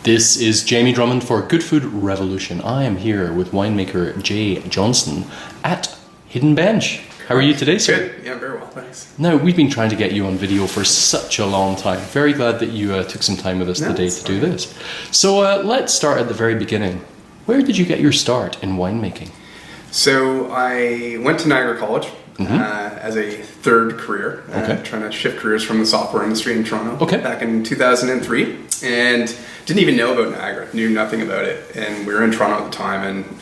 This is Jamie Drummond for Good Food Revolution. I am here with winemaker Jay Johnston at Hidden Bench. How are you today, sir? Good. Yeah, very well, thanks. Now, we've been trying to get you on video for such a long time. Very glad that you took some time with us today to do this. So let's start at the very beginning. Where did you get your start in winemaking? So I went to Niagara College as a third career, trying to shift careers from the software industry in Toronto back in 2003, and didn't even know about Niagara, knew nothing about it, and we were in Toronto at the time and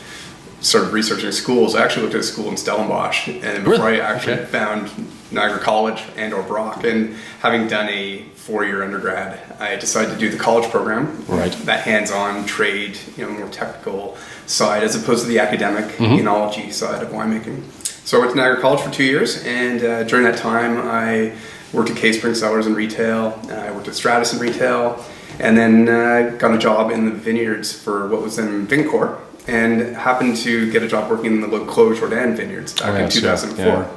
started researching schools. I actually looked at a school in Stellenbosch, and before I actually found Niagara College and or Brock, and having done a 4-year undergrad, I decided to do the college program, that hands-on trade, more technical side, as opposed to the academic enology side of winemaking. So I went to Niagara College for 2 years, and during that time I worked at Cave Spring Cellars in retail, I worked at Stratus in retail, and then got a job in the vineyards for what was then Vincor, and happened to get a job working in the Clos Jourdain vineyards back in 2004. Yeah.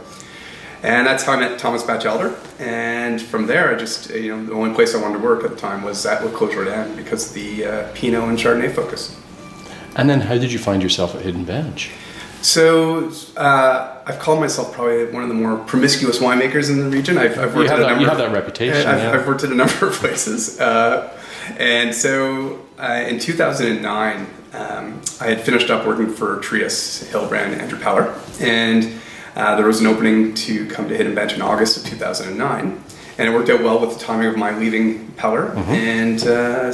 And that's how I met Thomas Batchelder. And from there, I just, the only place I wanted to work at the time was at Clos Jourdain because of the Pinot and Chardonnay focus. And then how did you find yourself at Hidden Bench? So I've called myself probably one of the more promiscuous winemakers in the region. I've worked at a number. You have that reputation. I've worked at a number of places. And so in 2009, I had finished up working for Trias Hillbrand Andrew Peller, and there was an opening to come to Hidden Bench in August of 2009, and it worked out well with the timing of my leaving Peller, and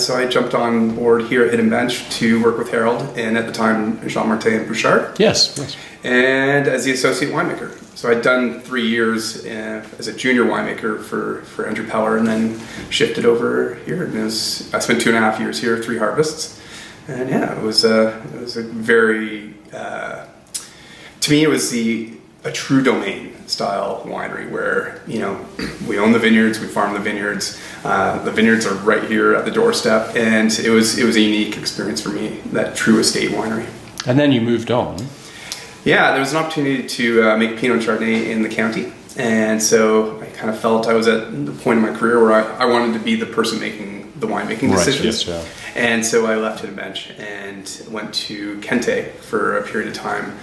so I jumped on board here at Hidden Bench to work with Harold, and at the time Jean-Martin and Bouchard. Yes. And as the associate winemaker. So I'd done 3 years as a junior winemaker for Andrew Peller, and then shifted over here, and I spent 2.5 years here, 3 harvests. And yeah, it was a very, to me it was a true domain style winery where, we own the vineyards, we farm the vineyards are right here at the doorstep, and it was a unique experience for me, that true estate winery. And then you moved on. Yeah, there was an opportunity to make Pinot and Chardonnay in the county, and so I kind of felt I was at the point in my career where I wanted to be the person making the winemaking decisions. Yes, And so I left Hidden Bench and went to Kente for a period of time.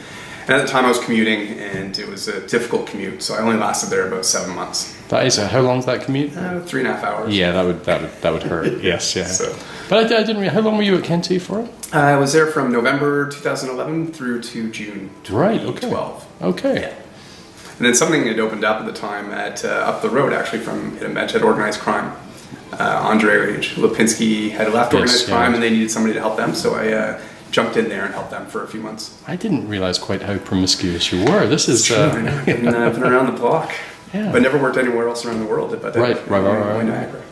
And at the time I was commuting, and it was a difficult commute, so I only lasted there about 7 months. That is how long's that commute? 3.5 hours. Yeah, that would hurt. Yes, yeah. So, but I didn't. How long were you at Kente for? I was there from November 2011 through to June 2012. Okay. Yeah. And then something had opened up at the time at up the road, actually, from Hidden Bench, at Organized Crime. Andre Lipinski had left Organized Crime, and they needed somebody to help them, so I jumped in there and helped them for a few months. I didn't realize quite how promiscuous you were. This is I've been around the block, but never worked anywhere else around the world. But right. Niagara.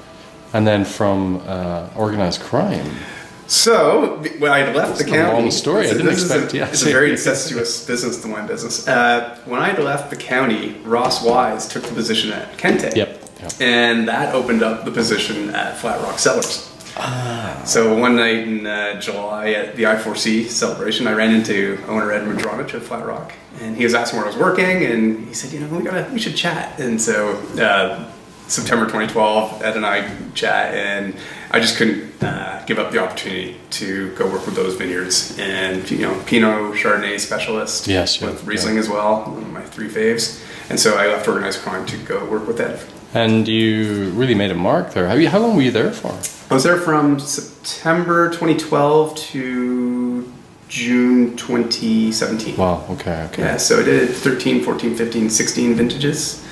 And then from Organized Crime. So when I left the county, a long story. I didn't expect. It's a very incestuous business, the wine business. When I left the county, Ross Wise took the position at Kente. Yep. And that opened up the position at Flat Rock Cellars. So one night in July at the I4C celebration, I ran into owner Ed Madronich at Flat Rock, and he was asking where I was working, and he said, we should chat. And so September 2012, Ed and I chat, and I just couldn't give up the opportunity to go work with those vineyards, and Pinot Chardonnay specialist, with Riesling as well, one of my 3 faves. And so I left Organized Crime to go work with Ed. And you really made a mark there. How long were you there for? I was there from September 2012 to June 2017. Wow, okay. Yeah, so I did 13, 14, 15, 16 vintages,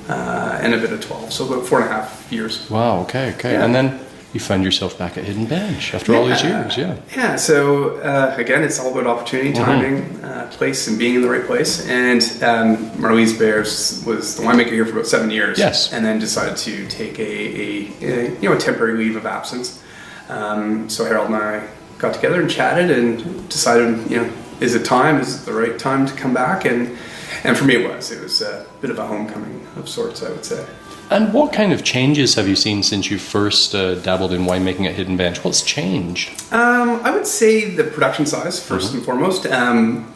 and a bit of 12, so about 4.5 years. Wow, okay. Yeah. And then you found yourself back at Hidden Bench after all these years, Yeah, so again, it's all about opportunity, timing, place, and being in the right place. And Marlise Bears was the winemaker here for about 7 years. Yes. And then decided to take a temporary leave of absence. So Harold and I got together and chatted and decided, is it time? Is it the right time to come back? And for me it was a bit of a homecoming of sorts, I would say. And what kind of changes have you seen since you first dabbled in winemaking at Hidden Bench? What's changed? I would say the production size, first and foremost.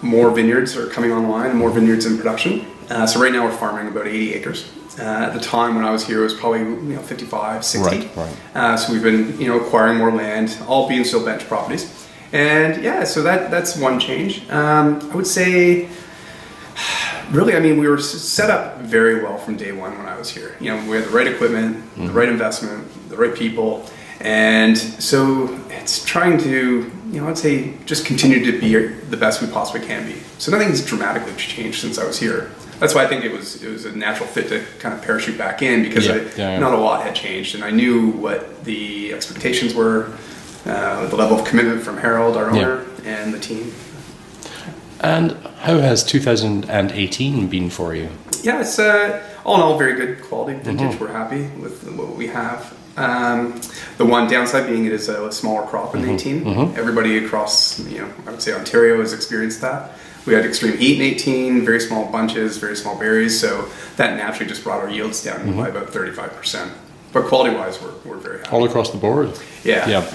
More vineyards are coming online, more vineyards in production. So right now we're farming about 80 acres. At the time when I was here, it was probably 55, 60. Right. So we've been acquiring more land, all being still bench properties. And yeah, so that's one change. I would say, really, I mean, we were set up very well from day one when I was here. We had the right equipment, the right investment, the right people. And so it's trying to, I'd say just continue to be the best we possibly can be. So nothing's dramatically changed since I was here. That's why I think it was a natural fit to kind of parachute back in, because not a lot had changed, and I knew what the expectations were, the level of commitment from Harold, our owner, and the team. And how has 2018 been for you? Yeah, it's all in all very good quality vintage. We're happy with what we have. The one downside being it is a smaller crop in 18. Everybody across, I would say Ontario has experienced that. We had extreme heat in 18, very small bunches, very small berries, so that naturally just brought our yields down by about 35%. But quality-wise, we're very happy. All across the board? Yeah.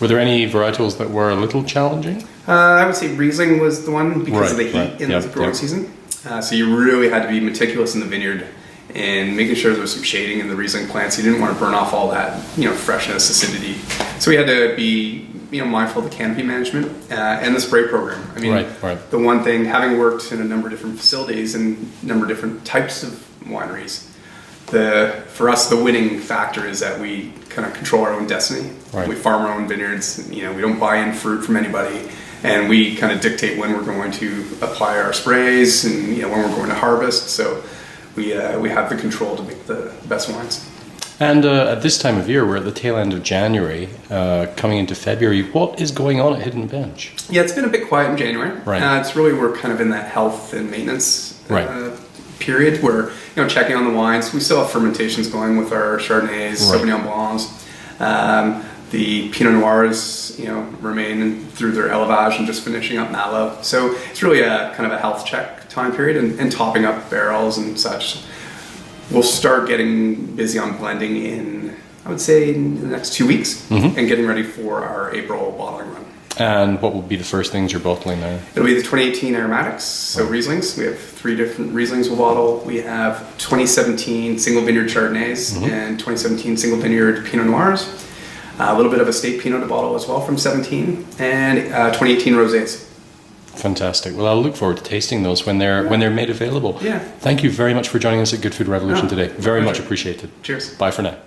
Were there any varietals that were a little challenging? I would say Riesling was the one because of the heat in the growing season. So you really had to be meticulous in the vineyard and making sure there was some shading in the Riesling plants. You didn't want to burn off all that, freshness, acidity. So we had to be, mindful of the canopy management and the spray program. I mean, the one thing, having worked in a number of different facilities and a number of different types of wineries, for us, the winning factor is that we kind of control our own destiny. We farm our own vineyards. We don't buy in fruit from anybody, and we kind of dictate when we're going to apply our sprays and when we're going to harvest. So we have the control to make the best wines. And at this time of year, we're at the tail end of January, coming into February. What is going on at Hidden Bench? Yeah, it's been a bit quiet in January. It's really, we're kind of in that health and maintenance period where, checking on the wines. We still have fermentations going with our Chardonnays, Sauvignon Blancs. The Pinot Noirs, remain through their élevage and just finishing up Malo. So it's really a kind of a health check time period and topping up barrels and such. We'll start getting busy on blending in, I would say, in the next 2 weeks and getting ready for our April bottling run. And what will be the first things you're bottling there? It'll be the 2018 aromatics, so Rieslings. We have 3 different Rieslings we'll bottle. We have 2017 single vineyard Chardonnays and 2017 single vineyard Pinot Noirs. A little bit of a state Pinot to bottle as well from 17, and 2018 Rosés. Fantastic. Well, I'll look forward to tasting those when they're made available. Yeah. Thank you very much for joining us at Good Food Revolution today. Very much appreciated. Cheers. Bye for now.